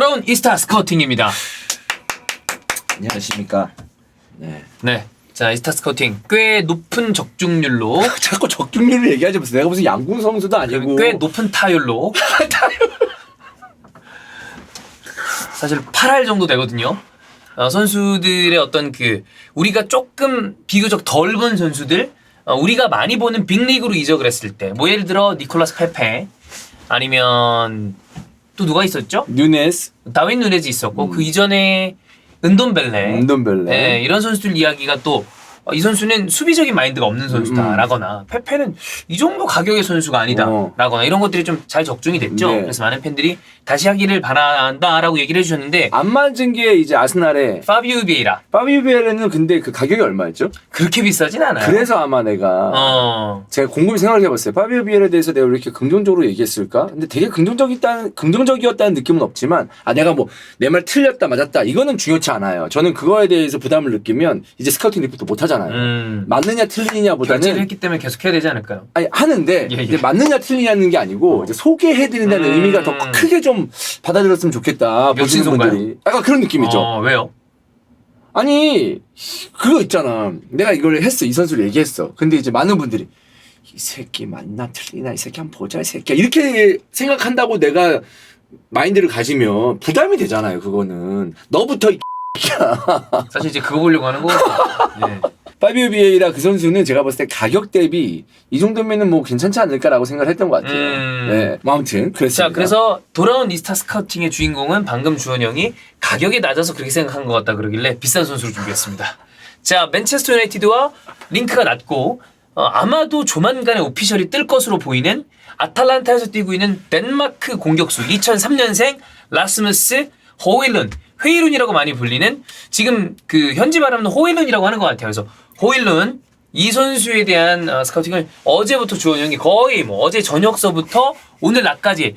돌아온 이스타 스카우팅입니다. 안녕하십니까. 네. 네. 자, 이스타 스카우팅 꽤 높은 적중률로 자꾸 적중률을 얘기하지 마세요. 내가 무슨 양궁 선수도 아니고. 꽤 높은 타율로 사실 8할 정도 되거든요. 선수들의 어떤 우리가 조금 비교적 덜 본 선수들, 우리가 많이 보는 빅리그로 이적을 했을 때, 뭐 예를 들어 니콜라스 페페, 아니면 또 누가 있었죠? 누네스. 다윈 누네즈 있었고 그 이전에 은돈벨레, 네, 이런 선수들 이야기가 또 이 선수는 수비적인 마인드가 없는 선수다라거나 페페는 이 정도 가격의 선수가 아니다라거나 이런 것들이 좀 잘 적중이 됐죠. 네. 그래서 많은 팬들이 다시 하기를 바란다라고 얘기를 해주셨는데 안 맞은 게 이제 아스날의 파비오 비에이라. 파비오 비에라는 근데 그 가격이 얼마였죠? 그렇게 비싸진 않아요. 그래서 아마 내가 제가 곰곰이 생각을 해봤어요. 파비오 비에라에 대해서 내가 왜 이렇게 긍정적으로 얘기했을까? 근데 되게 긍정적이었다는 느낌은 없지만 내가 뭐 내 말 틀렸다 맞았다 이거는 중요치 않아요. 저는 그거에 대해서 부담을 느끼면 이제 스카우팅 리포트 못 하잖아요. 맞느냐 틀리냐보다는 결제를 했기 때문에 계속 해야 되지 않을까요? 아니 하는데 예. 이제 맞느냐 틀리냐는 게 아니고 이제 소개해드린다는 의미가 더 크게 좀 받아들였으면 좋겠다. 보시는 분들이 약간 그런 느낌이죠. 왜요? 아니 그거 있잖아. 내가 이걸 했어. 이 선수를 얘기했어. 근데 이제 많은 분들이 이 새끼 맞나 틀리나 이 새끼 한번 보자 이 새끼야 이렇게 생각한다고 내가 마인드를 가지면 부담이 되잖아요. 그거는 너부터 이 사실 이제 그거 보려고 하는 거. 네. 파비오 비에이라 그 선수는 제가 봤을 때 가격 대비 이 정도면은 뭐 괜찮지 않을까라고 생각을 했던 것 같아요. 네, 뭐 아무튼 그랬습니다. 자, 그래서 돌아온 이스타 스카우팅의 주인공은 방금 주원 형이 가격이 낮아서 그렇게 생각한 것 같다 그러길래 비싼 선수를 준비했습니다. 자, 맨체스터 유나이티드와 링크가 낮고 아마도 조만간에 오피셜이 뜰 것으로 보이는 아탈란타에서 뛰고 있는 덴마크 공격수 2003년생 라스무스 호일룬, 회일룬이라고 많이 불리는 지금 현지 발음은 호일룬이라고 하는 것 같아요. 그래서 호일룬 이 선수에 대한 스카우팅을 어제부터 주원 형이 거의 뭐 어제 저녁서부터 오늘 낮까지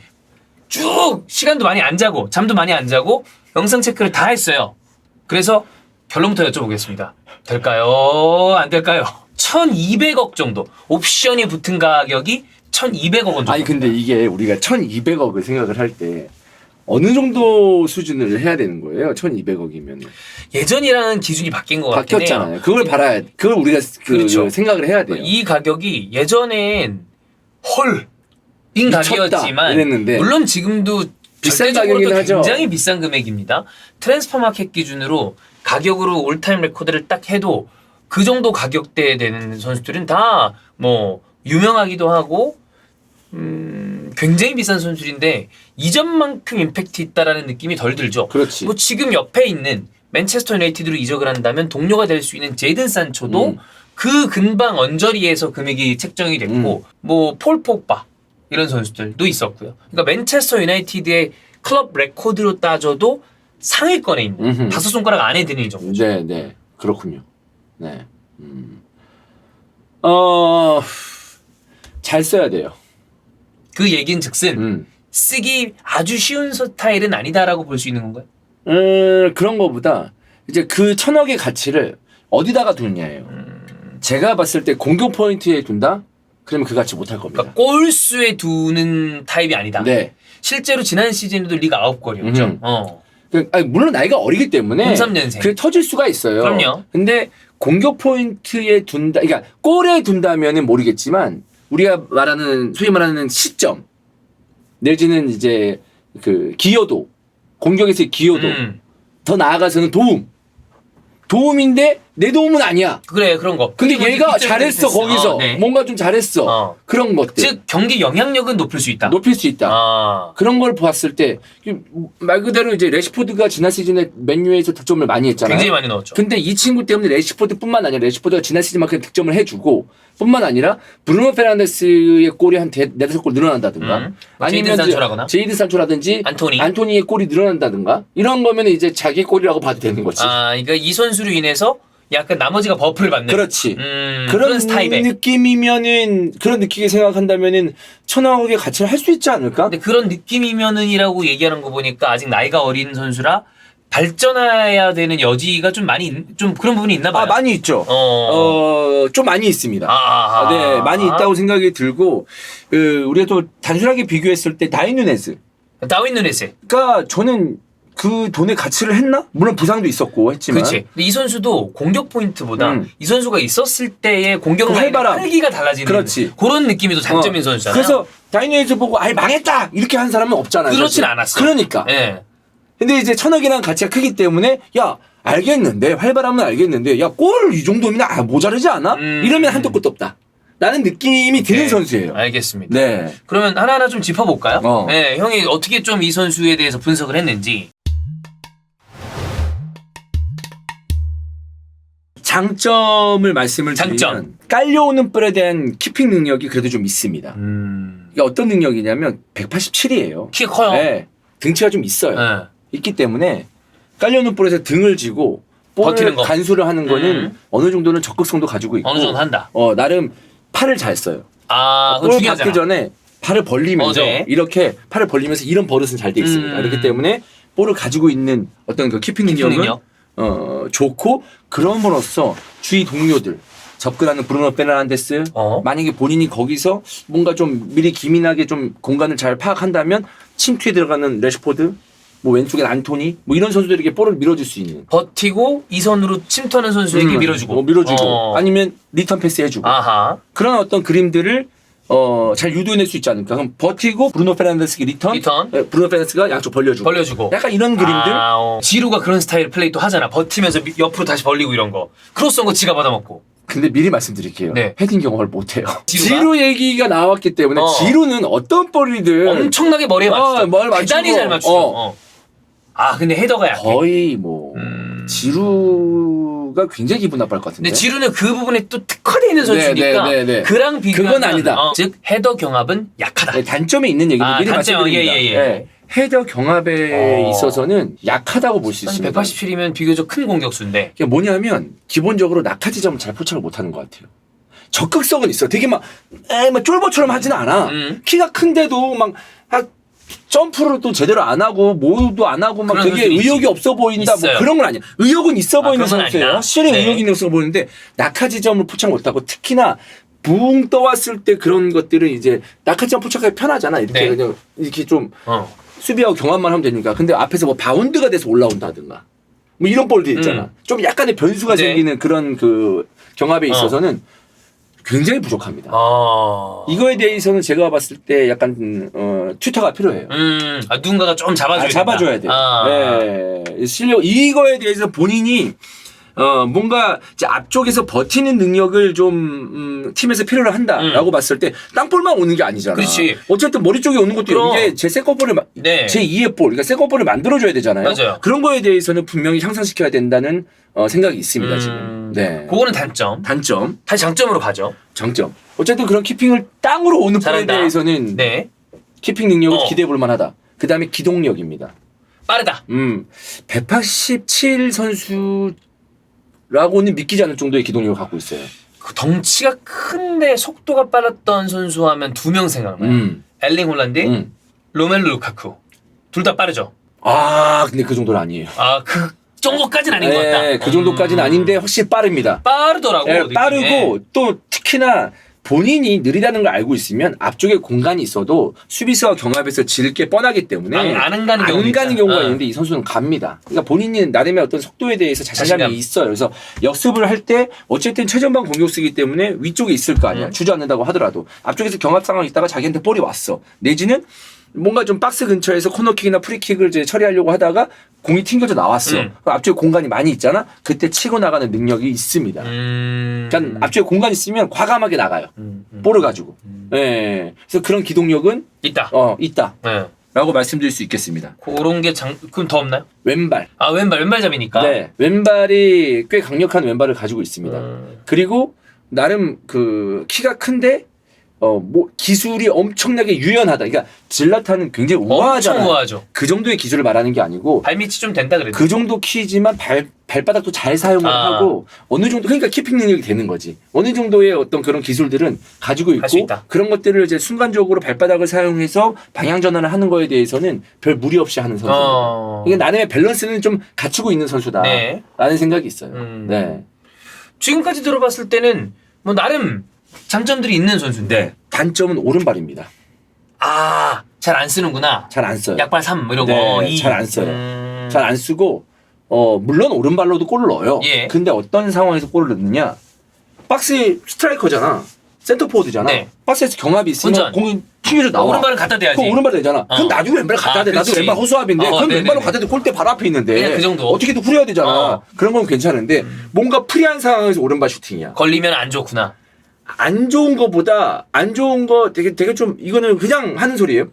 쭉 시간도 많이 안 자고 잠도 많이 안 자고 영상 체크를 다 했어요. 그래서 결론부터 여쭤보겠습니다. 될까요? 안 될까요? 1200억 정도 옵션이 붙은 가격이 1200억 원 정도. 아니 근데 이게 우리가 1200억을 생각을 할 때 어느 정도 수준을 해야 되는 거예요? 1200억이면 예전이라는 기준이 바뀐 것 같긴 해요. 바뀌었잖아요. 그걸 우리가 그렇죠. 생각을 해야 돼요. 이 가격이 예전엔 헐인 가격이었지만 이랬는데 물론 지금도 비싼 가격이긴 하죠. 굉장히 비싼 금액입니다. 트랜스퍼마켓 기준으로 가격으로 올타임 레코드를 딱 해도 그 정도 가격대에 되는 선수들은 다 뭐 유명하기도 하고 굉장히 비싼 선수인데 이전만큼 임팩트 있다라는 느낌이 덜 들죠. 그렇지. 뭐 지금 옆에 있는 맨체스터 유나이티드로 이적을 한다면 동료가 될 수 있는 제이든 산초도 그 근방 언저리에서 금액이 책정이 됐고 뭐 폴 포그바 이런 선수들도 있었고요. 그러니까 맨체스터 유나이티드의 클럽 레코드로 따져도 상위권에 있는 다섯 손가락 안에 드는 이 정도. 네, 그렇군요. 네, 잘 써야 돼요. 그 얘기는 즉슨 쓰기 아주 쉬운 스타일은 아니다라고 볼 수 있는 건가요? 그런 거보다 이제 그 1000억의 가치를 어디다가 두느냐예요. 제가 봤을 때 공격 포인트에 둔다? 그러면 그 가치 못할 겁니다. 그러니까 골수에 두는 타입이 아니다. 네. 실제로 지난 시즌에도 리그 9골이었죠. 아니, 물론 나이가 어리기 때문에 03년생. 그게 터질 수가 있어요. 그럼요. 근데 공격 포인트에 둔다, 그러니까 골에 둔다면은 모르겠지만 우리가 소위 말하는 시점 내지는 이제 기여도, 공격에서의 기여도, 더 나아가서는 도움인데 내 도움은 아니야. 그래, 그런 거. 근데 얘가 잘했어, 거기서. 네. 뭔가 좀 잘했어. 그런 것들. 즉, 경기 영향력은 높일 수 있다. 높일 수 있다. 그런 걸 봤을 때, 말 그대로 이제 레시포드가 지난 시즌에 맨유에서 득점을 많이 했잖아요. 굉장히 많이 넣었죠. 근데 이 친구 때문에 레시포드뿐만 아니라 레시포드가 지난 시즌만큼 득점을 해주고, 뿐만 아니라 브루노 페르난데스의 골이 한 4-5골 늘어난다든가, 아니면 제이든 산초라든지 안토니의 골이 늘어난다든가, 이런 거면 이제 자기 골이라고 봐도 되는 거지. 그러니까 이 선수로 인해서 약간 나머지가 버프를 받는. 그렇지. 그런 스타일의 느낌이면은, 그런 느끼게 생각한다면은 1000억의 가치를 할 수 있지 않을까? 근데 그런 느낌이면은이라고 얘기하는 거 보니까 아직 나이가 어린 선수라 발전해야 되는 여지가 좀 그런 부분이 있나 봐요. 많이 있죠. 좀 많이 있습니다. 네, 많이 있다고 생각이 들고, 우리가 또 단순하게 비교했을 때 다윈 누네즈가 저는 그 돈의 가치를 했나? 물론 부상도 있었고 했지만. 그렇지. 근데 이 선수도 공격 포인트보다 이 선수가 있었을 때의 공격 그 라인의 활발함. 활기가 달라지는 그렇지. 그런 느낌이 또 장점인 선수잖아요. 그래서 다이노에서 보고 아예 망했다 이렇게 한 사람은 없잖아요. 그렇진 사실. 않았어. 그러니까. 예. 근데 이제 천억이라는 가치가 크기 때문에 야 알겠는데 활발함은 알겠는데 야 골 이 정도면 모자르지 않아? 이러면 한도 끝도 없다. 라는 느낌이 드는 네. 선수예요. 알겠습니다. 네. 그러면 하나하나 좀 짚어볼까요? 어. 네, 형이 어떻게 좀 이 선수에 대해서 분석을 했는지. 장점을 말씀을 드리면 장점. 깔려오는 볼에 대한 키핑 능력이 그래도 좀 있습니다. 이게 어떤 능력이냐면 187이에요. 키가 커요. 네. 등치가 좀 있어요. 네. 있기 때문에 깔려오는 볼에서 등을 쥐고 볼을 버티는 거. 간수를 하는 거는 어느 정도는 적극성도 가지고 있고 어느 정도 한다. 나름 팔을 잘 써요. 아, 그거 볼 중요하잖아. 받기 전에 팔을 벌리면서 네. 이렇게 팔을 벌리면서 이런 버릇은 잘 돼 있습니다. 그렇기 때문에 볼을 가지고 있는 어떤 그 키핑 능력은 능력? 좋고 그럼으로써 주위 동료들 접근하는 브루노 페르난데스 만약에 본인이 거기서 뭔가 좀 미리 기민하게 좀 공간을 잘 파악한다면 침투에 들어가는 레시포드 뭐 왼쪽엔 안토니 뭐 이런 선수들에게 볼을 밀어줄 수 있는 버티고 이선으로 침투하는 선수에게 밀어주고. 밀어주고 아니면 리턴 패스 해주고 아하. 그런 어떤 그림들을 잘 유도해낼 수 있지 않을까. 그럼 버티고 브루노 페르난데스에게 리턴. 브루노 페르난데스가 양쪽 벌려주고. 약간 이런 그림들. 지루가 그런 스타일 플레이 또 하잖아. 버티면서 옆으로 다시 벌리고 이런 거. 크로스한 거 지가 받아먹고. 근데 미리 말씀드릴게요. 네. 헤딩 경험을 못해요. 지루가? 지루 얘기가 나왔기 때문에 지루는 어떤 볼이든 엄청나게 머리에 맞추죠. 대단히 잘 맞추죠. 아 근데 헤더가 약해. 거의 뭐 지루가 굉장히 기분 나쁠 것 같은데. 근데 지루는 그 부분에 또 특화되어 있는 선수니까 그랑 비교하면 그건 아니다. 즉 헤더 경합은 약하다. 네, 단점에 있는 얘기는 미리 말씀드립니다. 네. 헤더 경합에 있어서는 약하다고 볼 수 있습니다. 187이면 비교적 큰 공격수인데. 그게 뭐냐면 기본적으로 낙하 지점을 잘 포착을 못하는 것 같아요. 적극성은 있어. 되게 막 쫄보처럼 하진 않아. 키가 큰데도 막 점프를 또 제대로 안 하고 모도 안 하고 막 되게 의욕이 없어 보인다 뭐 그런 건 아니야. 의욕은 있어 보이는 선수예요. 실에 의욕이 있어 보이는데 낙하 지점을 포착 못하고 특히나 붕 떠왔을 때 그런 것들은 이제 낙하 지점 포착하기 편하잖아. 이렇게 그냥 이렇게 좀 수비하고 경험만 하면 되니까. 근데 앞에서 뭐 바운드가 돼서 올라온다든가 뭐 이런 볼들 있잖아. 좀 약간의 변수가 생기는 그런 그 경합에 있어서는 굉장히 부족합니다. 이거에 대해서는 제가 봤을 때 약간 튜터가 필요해요. 누군가가 좀 잡아줘야 돼요. 네. 실력 이거에 대해서 본인이 뭔가 이제 앞쪽에서 버티는 능력을 좀 팀에서 필요로 한다라고 봤을 때 땅볼만 오는 게 아니잖아. 그렇지. 어쨌든 머리 쪽에 오는 것도 이게 제 세컨볼을 제 2의 볼, 그러니까 세컨볼을 만들어줘야 되잖아요. 맞아요. 그런 거에 대해서는 분명히 향상시켜야 된다는 생각이 있습니다 지금. 네. 그거는 단점. 다시 장점으로 가죠. 장점. 어쨌든 그런 키핑을 땅으로 오는 볼에 대해서는 키핑 능력을 기대해 볼 만하다. 그 다음에 기동력입니다. 빠르다. 187 선수라고는 믿기지 않을 정도의 기동력을 갖고 있어요. 그 덩치가 큰데 속도가 빨랐던 선수 하면 두 명 생각나요. 엘링 홀란드, 로멜루 루카쿠. 둘 다 빠르죠. 근데 그 정도는 아니에요. 그 정도까지는 아닌 것 같다. 그 정도까지는 아닌데 확실히 빠릅니다. 빠르더라고. 빠르고 또 특히나 본인이 느리다는 걸 알고 있으면 앞쪽에 공간이 있어도 수비수와 경합에서 질 게 뻔하기 때문에 안 가는 경우가 있는데 이 선수는 갑니다. 그러니까 본인이 나름의 어떤 속도에 대해서 자신감이 있어요. 그래서 역습을 할 때 어쨌든 최전방 공격수이기 때문에 위쪽에 있을 거 아니야. 주저앉는다고 하더라도 앞쪽에서 경합 상황이 있다가 자기한테 볼이 왔어. 내지는 뭔가 좀 박스 근처에서 코너킥이나 프리킥을 이제 처리하려고 하다가 공이 튕겨져 나왔어. 앞쪽에 공간이 많이 있잖아. 그때 치고 나가는 능력이 있습니다. 그러니까 앞쪽에 공간이 있으면 과감하게 나가요. 볼을 가지고. 네. 그래서 그런 기동력은 있다. 있다. 라고 말씀드릴 수 있겠습니다. 그런 게 그럼 더 없나요? 왼발. 왼발잡이니까. 네. 왼발이 꽤 강력한 왼발을 가지고 있습니다. 그리고 나름 그 키가 큰데 뭐 기술이 엄청나게 유연하다. 그러니까 질라탄은 굉장히 우아하잖아요. 엄청 우아하죠. 그 정도의 기술을 말하는 게 아니고 발밑이 좀 된다 그래도. 그 정도 키지만 발바닥도 잘 사용을 하고 어느 정도 그러니까 키핑 능력이 되는 거지. 어느 정도의 어떤 그런 기술들은 가지고 있고 그런 것들을 이제 순간적으로 발바닥을 사용해서 방향 전환을 하는 거에 대해서는 별 무리 없이 하는 선수입니다. 이게 나름의 밸런스는 좀 갖추고 있는 선수다라는 생각이 있어요. 네. 지금까지 들어봤을 때는 뭐 나름 장점들이 있는 선수인데 단점은 오른발입니다. 잘 안 쓰는구나. 잘 안 써요. 약발 3 이런 거. 잘 안 써요. 잘 안 쓰고 물론 오른발로도 골을 넣어요. 예. 근데 어떤 상황에서 골을 넣느냐? 박스에 스트라이커잖아. 센터포워드잖아. 네. 박스에서 경합이 있으면 혼전. 공이 튕겨져 나와. 오른발은 갖다 대야지. 그럼 오른발 되잖아. 그럼 나중에 왼발 갖다 대. 나도 그렇지. 왼발 호수압인데 그럼 네네네. 왼발로 갖다 대. 골대 바로 앞에 있는데 그냥 그 정도. 어떻게든 후려야 되잖아. 그런 건 괜찮은데 뭔가 프리한 상황에서 오른발 슈팅이야. 걸리면 안 좋구나. 안 좋은 거보다 안 좋은 거 되게 좀 이거는 그냥 하는 소리예요.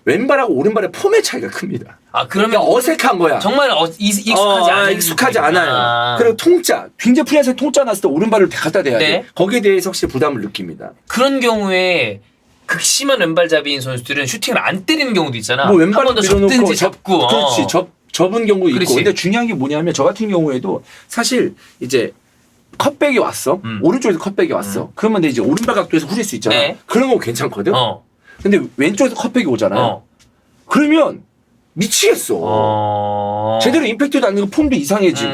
왼발하고 오른발의 폼의 차이가 큽니다. 아 그러면 그러니까 어색한 거야. 정말 익숙하지 않아요. 그리고 통짜 굉장히 프리한 통짜 났을 때 오른발을 갖다 대야 돼. 네. 거기에 대해서 확실히 부담을 느낍니다. 그런 경우에 극심한 왼발잡이인 선수들은 슈팅을 안 때리는 경우도 있잖아. 뭐 왼발을 한번더 밀어놓고 접든지 잡고. 그렇지. 접은 경우도 있고. 그렇지. 근데 중요한 게 뭐냐면 저 같은 경우에도 사실 이제 컷백이 왔어. 오른쪽에서 컷백이 왔어. 그러면 이제 오른발 각도에서 후릴 수 있잖아. 네. 그런 거 괜찮거든. 어. 근데 왼쪽에서 컷백이 오잖아. 어. 그러면 미치겠어. 제대로 임팩트도 안 되고 폼도 이상해지고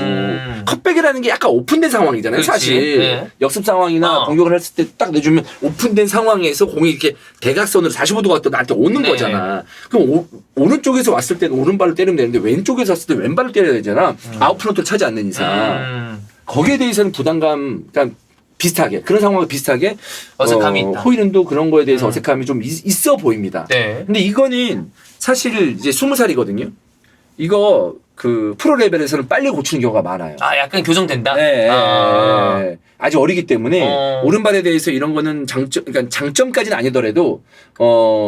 컷백이라는 게 약간 오픈된 상황이잖아요. 그렇지. 사실 네. 역습 상황이나 공격을 했을 때 딱 내주면 오픈된 상황에서 공이 이렇게 대각선으로 45도 각도 나한테 오는 네. 거잖아. 그럼 오른쪽에서 왔을 때는 오른발을 때리면 되는데 왼쪽에서 왔을 때 왼발을 때려야 되잖아. 아웃프런트를 차지 않는 이상 거기에 대해서는 부담감 그러니까 비슷하게 그런 상황과 비슷하게 어색함이 있다. 호이른도 그런 거에 대해서 어색함이 좀 있어 보입니다. 네. 근데 이거는 사실 이제 20살이거든요. 이거 그 프로 레벨에서는 빨리 고치는 경우가 많아요. 아 약간 교정된다. 네, 아직 어리기 때문에 오른발에 대해서 이런 거는 그러니까 장점까지는 아니더라도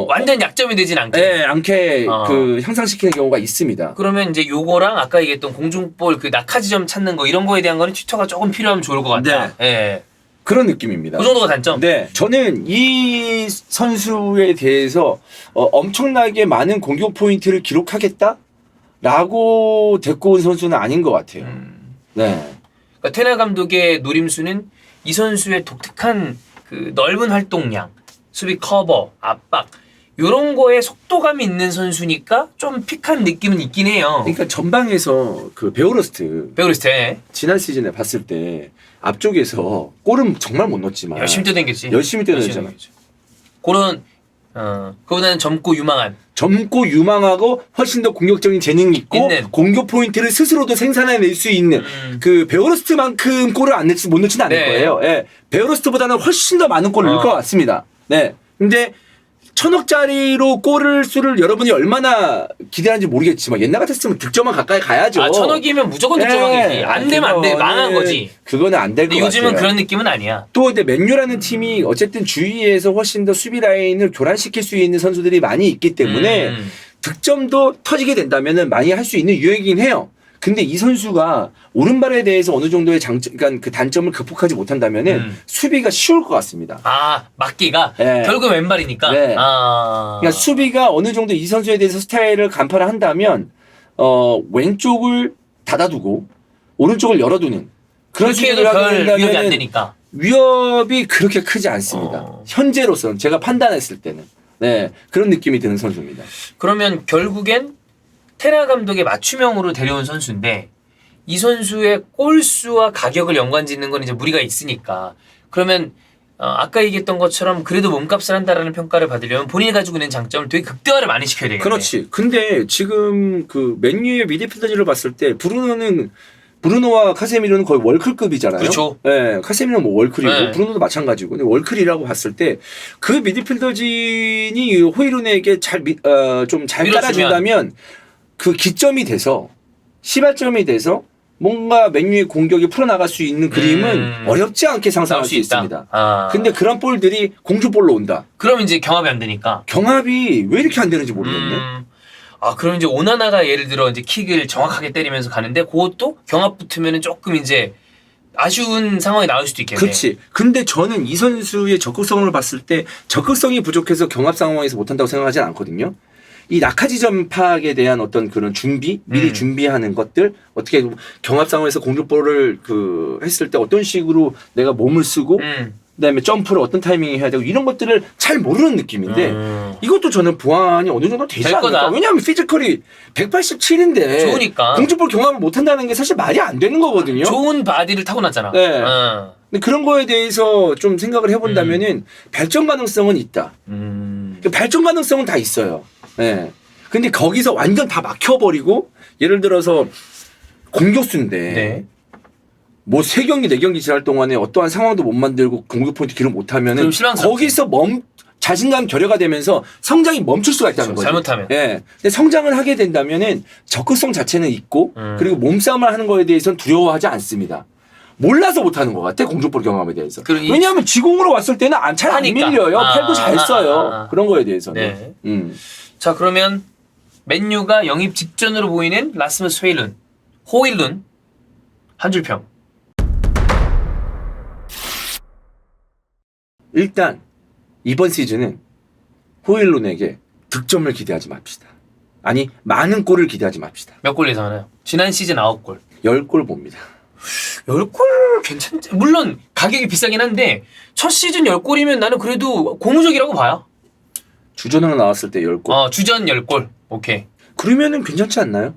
완전 약점이 되진 않게. 네, 않게 그 향상시키는 경우가 있습니다. 그러면 이제 요거랑 아까 얘기했던 공중볼 그 낙하지점 찾는 거 이런 거에 대한 거는 튜터가 조금 필요하면 좋을 것 같다. 네. 그런 느낌입니다. 그 정도가 단점. 네, 저는 이 선수에 대해서 엄청나게 많은 공격 포인트를 기록하겠다라고 데리고 온 선수는 아닌 것 같아요. 네. 그러니까 테나 감독의 노림수는 이 선수의 독특한 그 넓은 활동량, 수비 커버, 압박 이런 거에 속도감이 있는 선수니까 좀 픽한 느낌은 있긴 해요. 그러니까 전방에서 그 베오러스트 베오리스테 지난 시즌에 봤을 때 앞쪽에서 골은 정말 못 넣었지만 열심히 뛰어댕겼지. 열심히 뛰어댕겼잖아. 그런 그보다는 젊고 유망한. 젊고 유망하고 훨씬 더 공격적인 재능이 있고 있는. 공격 포인트를 스스로도 생산해낼 수 있는 그 베오러스트만큼 골을 못 넣지는 않을 네. 거예요. 예. 베오러스트보다는 훨씬 더 많은 골을 넣을 것 같습니다. 네. 근데 1,000억짜리로 골을 수를 여러분이 얼마나 기대하는지 모르겠지만 옛날 같았으면 득점만 가까이 가야죠. 1,000억이면 무조건 득점왕이지. 안 되면 안 돼. 망한 거지. 그거는 안 될 것 근데 같아요. 요즘은 그런 느낌은 아니야. 또 근데 맨유라는 팀이 어쨌든 주위에서 훨씬 더 수비 라인을 교란시킬 수 있는 선수들이 많이 있기 때문에 득점도 터지게 된다면은 많이 할 수 있는 유형이긴 해요. 근데 이 선수가 오른발에 대해서 어느 정도의 장점, 그러니까 그 단점을 극복하지 못한다면은 수비가 쉬울 것 같습니다. 아, 막기가 네. 결국 왼발이니까. 네. 아. 그러니까 수비가 어느 정도 이 선수에 대해서 스타일을 간파를 한다면 왼쪽을 닫아두고 오른쪽을 열어두는 그런 그렇게 해도 수비를 하게 별 위협이 안 된다면 되니까. 위협이 그렇게 크지 않습니다. 현재로서는 제가 판단했을 때는 네 그런 느낌이 드는 선수입니다. 그러면 결국엔 테나 감독의 맞춤형으로 데려온 선수인데 이 선수의 골수와 가격을 연관짓는 건 이제 무리가 있으니까 그러면 아까 얘기했던 것처럼 그래도 몸값을 한다라는 평가를 받으려면 본인이 가지고 있는 장점을 되게 극대화를 많이 시켜야 되겠네. 그렇지. 근데 지금 그 맨유의 미드필더진을 봤을 때 브루노와 카세미로는 거의 월클급이잖아요. 그렇죠. 네, 카세미로는 뭐 월클이고 네. 브루노도 마찬가지고. 근데 월클이라고 봤을 때 그 미드필더진이 호이룬에게 좀 잘 밀어주면. 깔아준다면 그 기점이 돼서 시발점이 돼서 뭔가 맨유의 공격이 풀어나갈 수 있는 그림은 어렵지 않게 상상할 수 있습니다. 근데 그런 볼들이 공주볼로 온다. 그럼 이제 경합이 안 되니까. 경합이 왜 이렇게 안 되는지 모르겠네. 그럼 이제 오나나가 예를 들어 이제 킥을 정확하게 때리면서 가는데 그것도 경합 붙으면은 조금 이제 아쉬운 상황이 나올 수도 있겠네. 그렇지. 근데 저는 이 선수의 적극성을 봤을 때 적극성이 부족해서 경합 상황에서 못한다고 생각하진 않거든요. 이 낙하지점 파악에 대한 어떤 그런 준비, 미리 준비하는 것들, 어떻게 경합 상황에서 공격볼을 했을 때 어떤 식으로 내가 몸을 쓰고, 그다음에 점프를 어떤 타이밍에 해야 되고 이런 것들을 잘 모르는 느낌인데 이것도 저는 보완이 어느 정도 되지 않을까. 거다. 왜냐하면 피지컬이 187인데 좋으니까. 공중볼 경합을 못한다는 게 사실 말이 안 되는 거거든요. 좋은 바디를 타고났잖아. 네. 근데 그런 거에 대해서 좀 생각을 해본다면은 발전 가능성은 있다. 그 발전 가능성은 다 있어요. 네. 근데 거기서 완전 다 막혀버리고 예를 들어서 공격수인데 네. 뭐 3경기 4경기 지날 동안에 어떠한 상황도 못 만들고 공격 포인트 기록 못하면은 그럼 실망스럽죠. 거기서 자신감 결여가 되면서 성장이 멈출 수가 있다는 거죠. 잘못하면. 예. 근데 성장을 하게 된다면은 적극성 자체는 있고 그리고 몸싸움을 하는 거에 대해서는 두려워하지 않습니다. 몰라서 못하는 것 같아 공중볼 경험에 대해서. 왜냐하면 지공으로 왔을 때는 잘 안 밀려요. 팔도 잘 써요. 그런 거에 대해서는. 네. 자 그러면 맨유가 영입 직전으로 보이는 라스무스 호일룬 한 줄 평. 일단 이번 시즌은 호일룬에게 득점을 기대하지 맙시다. 아니 많은 골을 기대하지 맙시다. 몇 골 예상하나요? 지난 시즌 9골. 10골 봅니다. 10골 괜찮지. 물론 가격이 비싸긴 한데 첫 시즌 10골이면 나는 그래도 고무적이라고 봐요. 주전으로 나왔을 때 10골. 주전 10골. 오케이. 그러면은 괜찮지 않나요?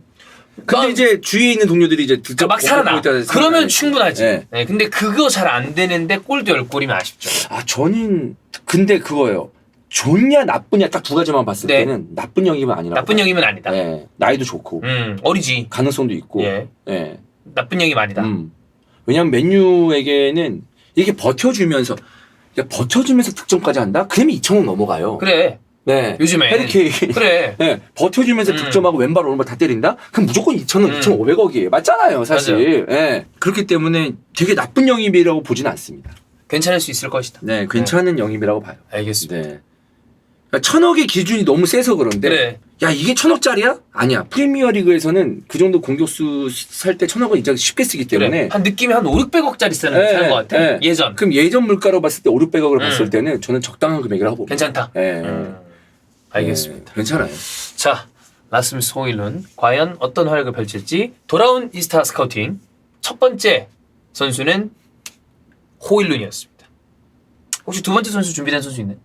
근데 이제 주위에 있는 동료들이 이제 득점 막 살아나. 그러면 충분하지. 네. 네, 근데 그거 잘 안 되는데 골도 10골이면 아쉽죠. 저는 근데 그거예요. 좋냐 나쁘냐 딱 두 가지만 봤을 네. 때는 나쁜 영입은 아니라고. 나쁜 영입은 아니다. 네. 나이도 좋고. 어리지. 가능성도 있고. 예. 네. 나쁜 영입 아니다. 왜냐면 맨유에게는 이게 버텨주면서 득점까지 한다? 그러면 2,000원 넘어가요. 그래. 네. 요즘에. 해리케인. 그래. 네. 버텨주면서 득점하고 왼발 오른발 다 때린다? 그럼 무조건 2,000원, 2,500억이에요. 맞잖아요, 사실. 네. 그렇기 때문에 되게 나쁜 영입이라고 보지는 않습니다. 괜찮을 수 있을 것이다. 네, 괜찮은 영입이라고 봐요. 알겠습니다. 네. 그러니까 1,000억의 기준이 너무 세서 그런데 그래. 야 이게 1,000억짜리야? 아니야. 프리미어리그에서는 그 정도 공격수 살 때 1,000억은 진짜 쉽게 쓰기 때문에 그래. 한 느낌이 한 5, 600억짜리 사는 것 같아. 예전. 그럼 예전 물가로 봤을 때 5, 600억을 봤을 때는 저는 적당한 금액이라고 봅니다. 괜찮다. 알겠습니다. 네, 괜찮아요. 자, 라스무스 호일룬 과연 어떤 활약을 펼칠지 돌아온 이스타 스카우팅 첫 번째 선수는 호일룬이었습니다. 혹시 두 번째 선수 준비된 선수 있나요?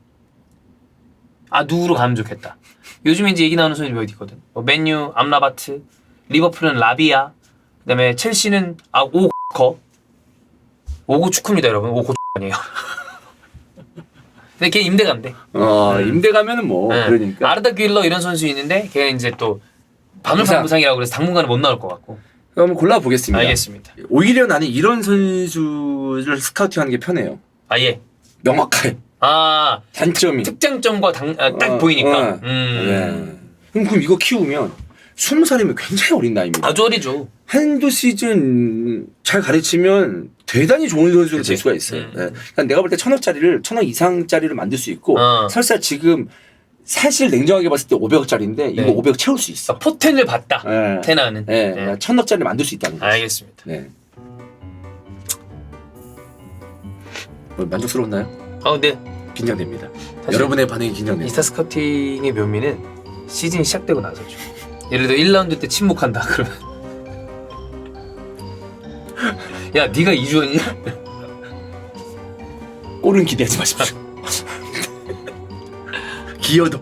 누구로 가면 좋겠다. 요즘에 이제 얘기 나오는 선수들이 몇 있거든. 맨유, 암라바트, 리버풀은 라비아, 그다음에 첼시는 오고 축구입니다, 여러분. 오고 아니에요. 근데 걔 임대 간대. 임대 가면은 뭐 그러니까. 아르다 귤러 이런 선수 있는데 걔 이제 또 바늘판부상이라고 그래서 당분간은 못 나올 것 같고. 그럼 골라 보겠습니다. 알겠습니다. 오히려 나는 이런 선수를 스카우팅하는 게 편해요. 예. 명확해. 단점이. 특장점과 딱 보이니까. 네. 그럼 이거 키우면 20살이면 굉장히 어린 나이입니다. 아주 어리죠. 한두 시즌 잘 가르치면 대단히 좋은 선수로 될 수가 있어요. 그러니까 내가 볼 때 1,000억 이상짜리를 만들 수 있고 설사 지금 사실 냉정하게 봤을 때 500억짜리인데 이거 500억 채울 수 있어. 포텐을 봤다. 테나는. 1,000억짜리 만들 수 있다는 거죠. 알겠습니다. 네. 만족스러웠나요? 네. 긴장됩니다. 여러분의 반응이 긴장됩니다. 이스타 스카우팅의 묘미는 시즌이 시작되고 나서죠. 예를 들어 1라운드 때 침묵한다 그러면 야 네가 이주원이야? 골은 기대하지 마십시오. 기어도